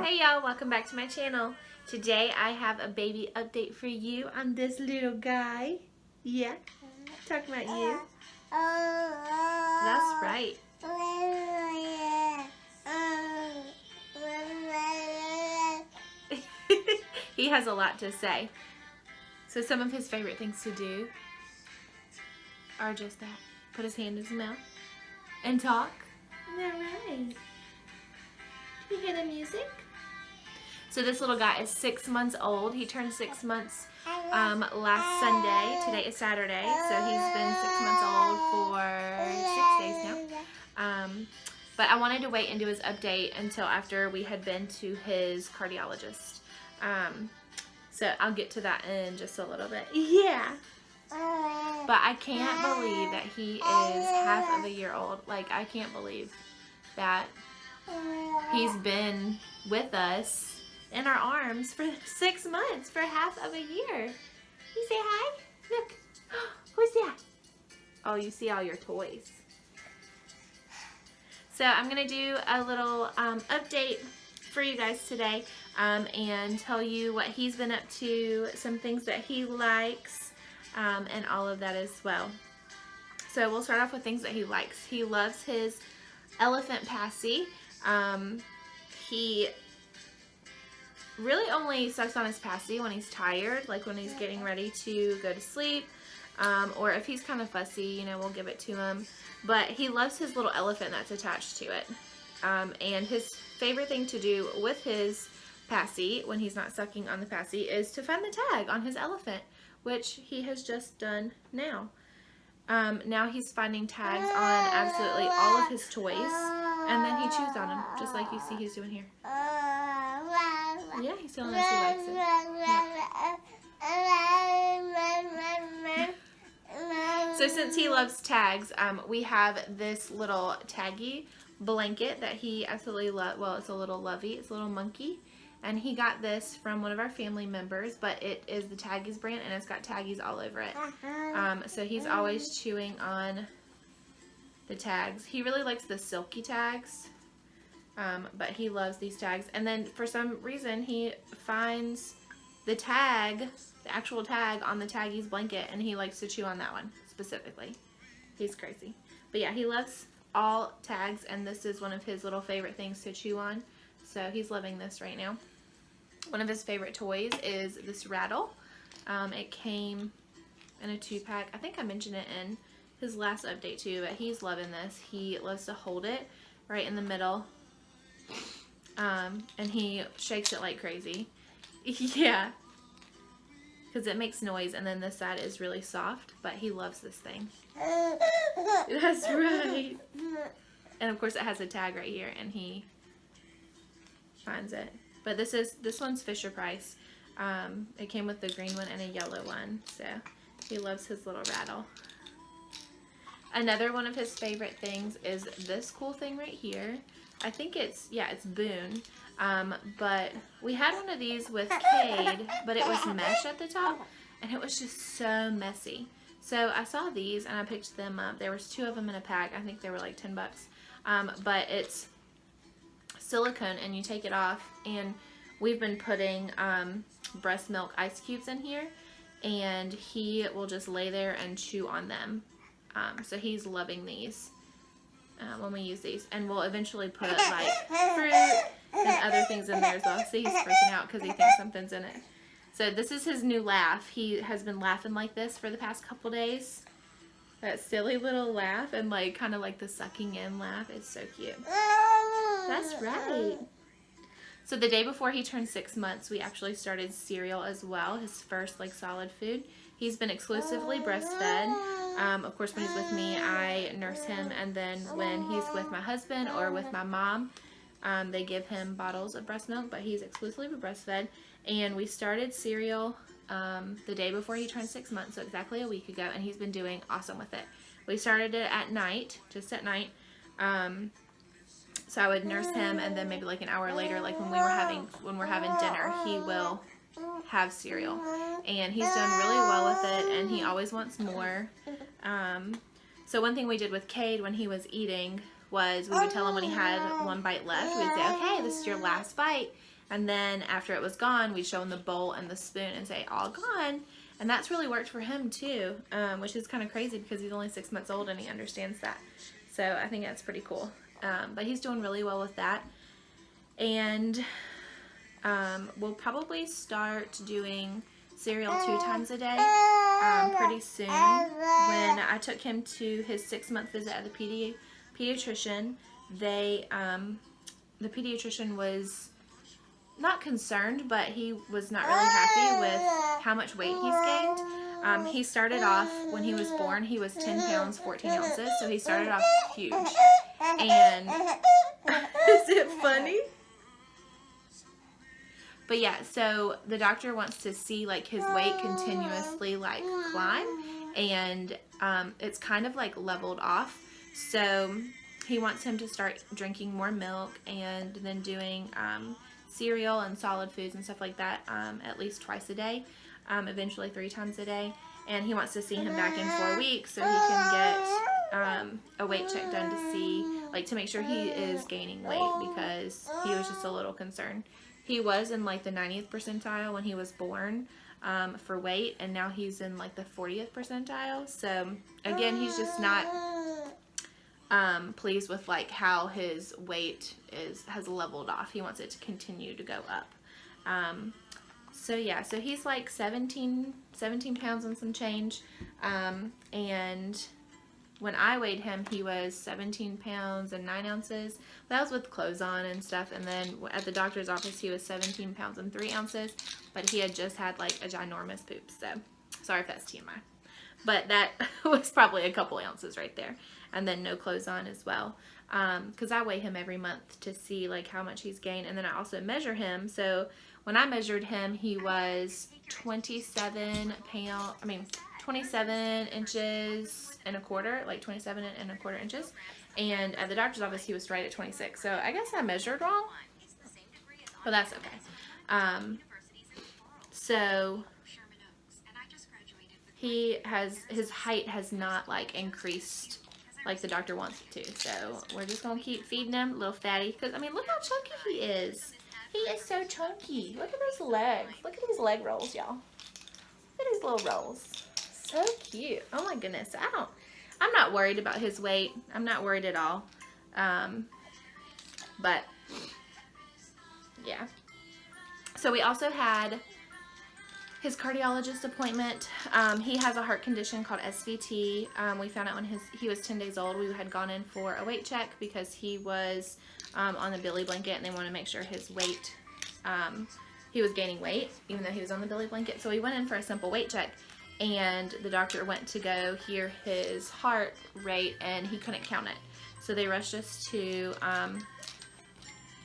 Hey y'all, welcome back to my channel. Today I have a baby update for you on this little guy. Yeah, talking about you. That's right. He has a lot to say. So some of his favorite things to do are just that. Put his hand in his mouth and talk. Isn't that right? Can you hear the music? So this little guy is 6 months old. He turned 6 months last Sunday. Today is Saturday, so he's been 6 months old for 6 days now. But I wanted to wait and do his update until after we had been to his cardiologist. So I'll get to that in just a little bit. Yeah. But I can't believe that he is half of a year old. Like, I can't believe that he's been with us in our arms for 6 months, for half of a year. You say hi? Look. Who's that? Oh, you see all your toys. So I'm going to do a little update for you guys today and tell you what he's been up to, some things that he likes, and all of that as well. So we'll start off with things that he likes. He loves his elephant passy. He really only sucks on his passy when he's tired, like when he's getting ready to go to sleep, or if he's kind of fussy, you know, we'll give it to him. But he loves his little elephant that's attached to it. And his favorite thing to do with his passy, when he's not sucking on the passy, is to find the tag on his elephant, which he has just done now. Now he's finding tags on absolutely all of his toys, and then he chews on them, just like you see he's doing here. Yeah, he's telling us he likes it. Yeah. So since he loves tags, we have this little taggy blanket that he absolutely loves. Well, it's a little lovey. It's a little monkey. And he got this from one of our family members, but it is the Taggies brand, and it's got Taggies all over it. So he's always chewing on the tags. He really likes the silky tags, but he loves these tags. And then for some reason, he finds the tag, the actual tag on the Taggies blanket, and he likes to chew on that one specifically. He's crazy. But yeah, he loves all tags, and this is one of his little favorite things to chew on. So he's loving this right now. One of his favorite toys is this rattle. It came in a 2-pack. I think I mentioned it in his last update too, but he's loving this. He loves to hold it right in the middle. And he shakes it like crazy. Yeah. Because it makes noise, and then this side is really soft, but he loves this thing. That's right. And of course it has a tag right here, and he finds it. But this one's Fisher Price. It came with the green one and a yellow one, so he loves his little rattle. Another one of his favorite things is this cool thing right here. I think it's Boone. But we had one of these with Cade, but it was mesh at the top, and it was just so messy. So I saw these and I picked them up. There was 2 of them in a pack. I think they were like 10 bucks. But it's silicone, and you take it off, and we've been putting breast milk ice cubes in here, and he will just lay there and chew on them. So he's loving these when we use these, and we'll eventually put like fruit and other things in there as well. See, he's freaking out because he thinks something's in it. So this is his new laugh. He has been laughing like this for the past couple days. That silly little laugh, and like kind of like the sucking in laugh. It's so cute. That's right. So the day before he turned 6 months, we actually started cereal as well, his first like solid food. He's been exclusively breastfed. Of course, when he's with me, I nurse him, and then when he's with my husband or with my mom, they give him bottles of breast milk, but he's exclusively breastfed. And we started cereal the day before he turned 6 months, so exactly a week ago, and he's been doing awesome with it. We started it at night, just at night. So I would nurse him, and then maybe like an hour later, like when we're having dinner, he will have cereal, and he's done really well with it, and he always wants more. So one thing we did with Cade when he was eating was we would tell him when he had 1 bite left, we'd say, okay, this is your last bite, And then after it was gone, we'd show him the bowl and the spoon and say, all gone. And that's really worked for him too, which is kind of crazy because he's only 6 months old and he understands that. So I think that's pretty cool. But he's doing really well with that. And we'll probably start doing cereal 2 times a day pretty soon. When I took him to his 6-month visit at the pediatrician, the pediatrician was not concerned, but he was not really happy with how much weight he's gained. He started off, when he was born, he was 10 pounds, 14 ounces, so he started off huge. And, is it funny? But yeah, so the doctor wants to see like his weight continuously like climb, and it's kind of like leveled off. So he wants him to start drinking more milk and then doing cereal and solid foods and stuff like that at least twice a day, eventually 3 times a day. And he wants to see him back in 4 weeks so he can get a weight check done to see, like, to make sure he is gaining weight, because he was just a little concerned. He was in like the 90th percentile when he was born for weight, and now he's in like the 40th percentile. So again, he's just not pleased with like how his weight has leveled off. He wants it to continue to go up. So yeah, so he's like 17 pounds and some change. And when I weighed him, he was 17 pounds and 9 ounces. That was with clothes on and stuff. And then at the doctor's office, he was 17 pounds and 3 ounces. But he had just had like a ginormous poop. So sorry if that's TMI. But that was probably a couple ounces right there. And then no clothes on as well. Because I weigh him every month to see like how much he's gained. And then I also measure him. So when I measured him, he was 27 inches and a quarter, like 27 and a quarter inches. And at the doctor's office, he was right at 26. So I guess I measured wrong, but that's okay. So his height has not like increased like the doctor wants it to. So we're just going to keep feeding him, little fatty. Because, I mean, look how chunky he is. He is so chunky. Look at those legs. Look at these leg rolls, y'all. Look at his little rolls. So cute. Oh my goodness. I'm not worried about his weight. I'm not worried at all. But yeah. So we also had his cardiologist appointment. He has a heart condition called SVT. We found out when he was 10 days old. We had gone in for a weight check because he was on the Billy blanket, and they wanted to make sure his weight, he was gaining weight even though he was on the Billy blanket. So we went in for a simple weight check, and the doctor went to go hear his heart rate, and he couldn't count it. So they rushed us to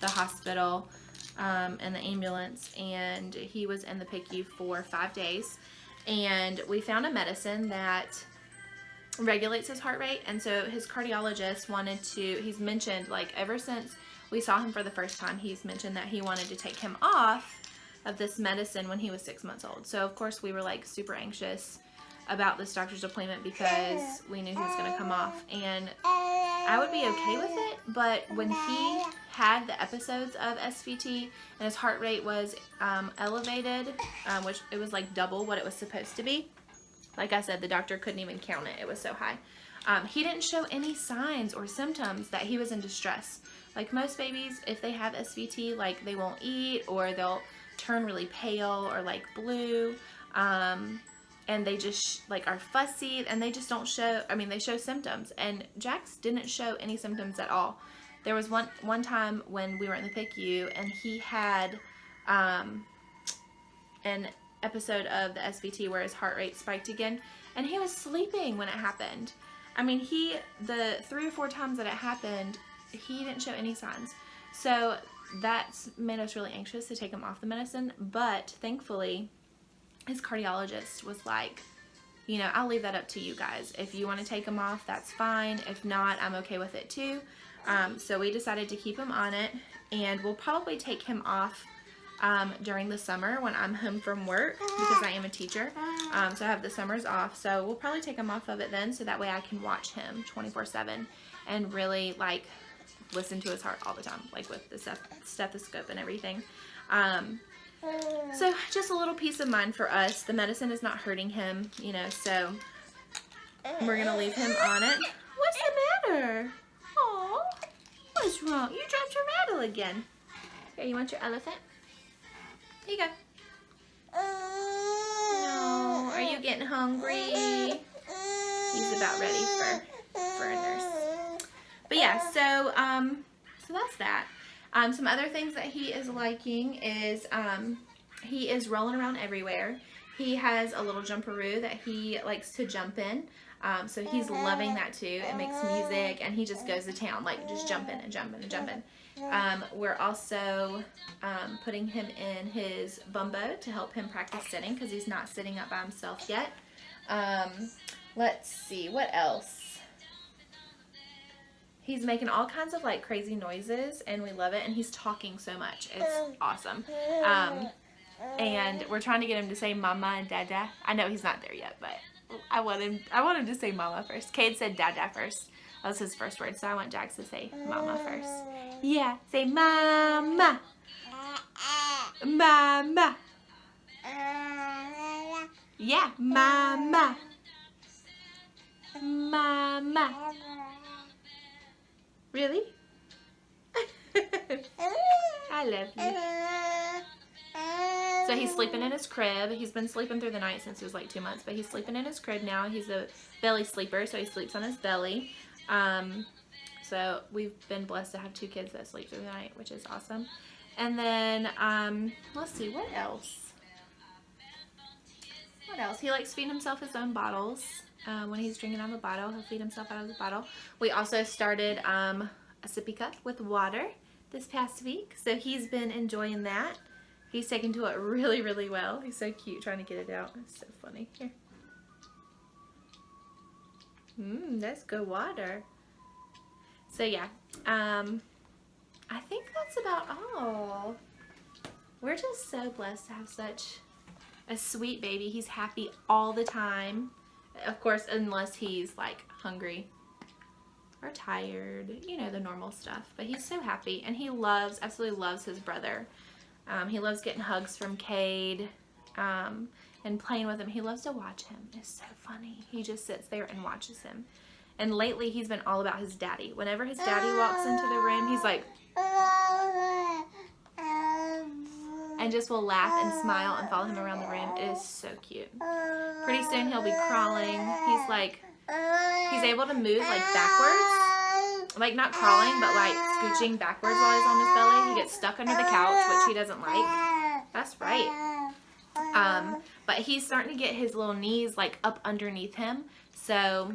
the hospital and the ambulance, and he was in the PICU for 5 days. And we found a medicine that regulates his heart rate, and so his cardiologist he's mentioned, like, ever since we saw him for the first time, he's mentioned that he wanted to take him off of this medicine when he was 6 months old. So of course we were like super anxious about this doctor's appointment because we knew he was going to come off, and I would be okay with it. But when he had the episodes of SVT and his heart rate was elevated, which it was like double what it was supposed to be. Like I said, the doctor couldn't even count it. It was so high. He didn't show any signs or symptoms that he was in distress. Like most babies, if they have SVT, like they won't eat, or they'll turn really pale or like blue, and they just like are fussy, and they just don't show, I mean, they show symptoms, and Jax didn't show any symptoms at all. There was one time when we were in the PICU, and he had an episode of the SVT where his heart rate spiked again, and he was sleeping when it happened. I mean, the 3 or 4 times that it happened, he didn't show any signs. So that's made us really anxious to take him off the medicine, but thankfully his cardiologist was like, you know, I'll leave that up to you guys. If you want to take him off, that's fine. If not, I'm okay with it too. So we decided to keep him on it, and we'll probably take him off during the summer when I'm home from work, because I am a teacher. So I have the summers off. So we'll probably take him off of it then, so that way I can watch him 24/7 and really like listen to his heart all the time, like with the stethoscope and everything. So just a little peace of mind for us. The medicine is not hurting him, you know, so we're going to leave him on it. What's the matter? Oh, what's wrong? You dropped your rattle again. Here, you want your elephant? Here you go. No, are you getting hungry? He's about ready for a nurse. But yeah, so that's that. Some other things that he is liking is he is rolling around everywhere. He has a little jumperoo that he likes to jump in. So he's loving that too. It makes music and he just goes to town, like just jumping and jumping and jumping. We're also putting him in his bumbo to help him practice sitting because he's not sitting up by himself yet. Let's see, what else? He's making all kinds of like crazy noises and we love it, and he's talking so much. It's awesome. And we're trying to get him to say mama and dada. I know he's not there yet, but I want him to say mama first. Cade said dada first. That was his first word, so I want Jax to say mama first. Yeah, say mama. Mama. Yeah, mama. Mama. Really? I love you. So he's sleeping in his crib. He's been sleeping through the night since he was like 2 months, but he's sleeping in his crib now. He's a belly sleeper, so he sleeps on his belly. So we've been blessed to have 2 kids that sleep through the night, which is awesome. And then, let's see, what else? What else? He likes feeding himself his own bottles. When he's drinking out of a bottle, he'll feed himself out of the bottle. We also started a sippy cup with water this past week, so he's been enjoying that. He's taken to it really, really well. He's so cute trying to get it out. It's so funny. Here. That's good water. So yeah, I think that's about all. We're just so blessed to have such a sweet baby. He's happy all the time. Of course, unless he's like hungry or tired, you know, the normal stuff. But he's so happy, and he absolutely loves his brother. He loves getting hugs from Cade and playing with him. He loves to watch him. It's so funny. He just sits there and watches him. And lately, he's been all about his daddy. Whenever his daddy walks into the room, he's like, and just will laugh and smile and follow him around the room. It is so cute. Pretty soon he'll be crawling. He's able to move like backwards. Like not crawling, but like scooching backwards while he's on his belly. He gets stuck under the couch, which he doesn't like. That's right. But he's starting to get his little knees like up underneath him. So,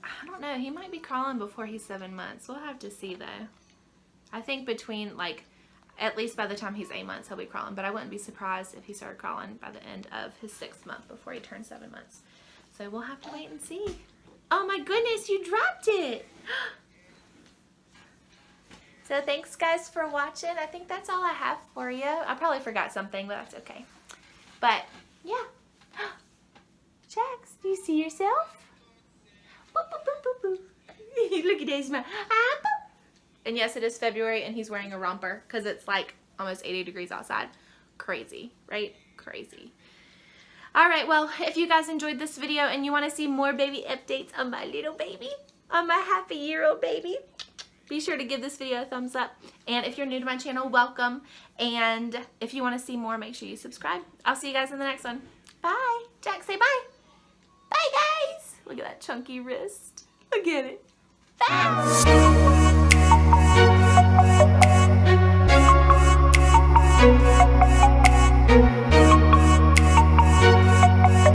I don't know. He might be crawling before he's 7 months. We'll have to see though. I think between like, at least by the time he's 8 months, he'll be crawling. But I wouldn't be surprised if he started crawling by the end of his 6th month before he turns 7 months. So we'll have to wait and see. Oh my goodness, you dropped it. So thanks guys for watching. I think that's all I have for you. I probably forgot something, but that's okay. But yeah. Jax, do you see yourself? Boop, boop, boop, boop, boop. Look at Daddy's smile. Ah, boop. And yes, it is February, and he's wearing a romper because it's like almost 80 degrees outside. Crazy, right? Crazy. All right, well, if you guys enjoyed this video and you want to see more baby updates on my little baby, on my happy-year-old baby, be sure to give this video a thumbs up. And if you're new to my channel, welcome. And if you want to see more, make sure you subscribe. I'll see you guys in the next one. Bye. Jack, say bye. Bye, guys. Look at that chunky wrist. Look at it. Bye.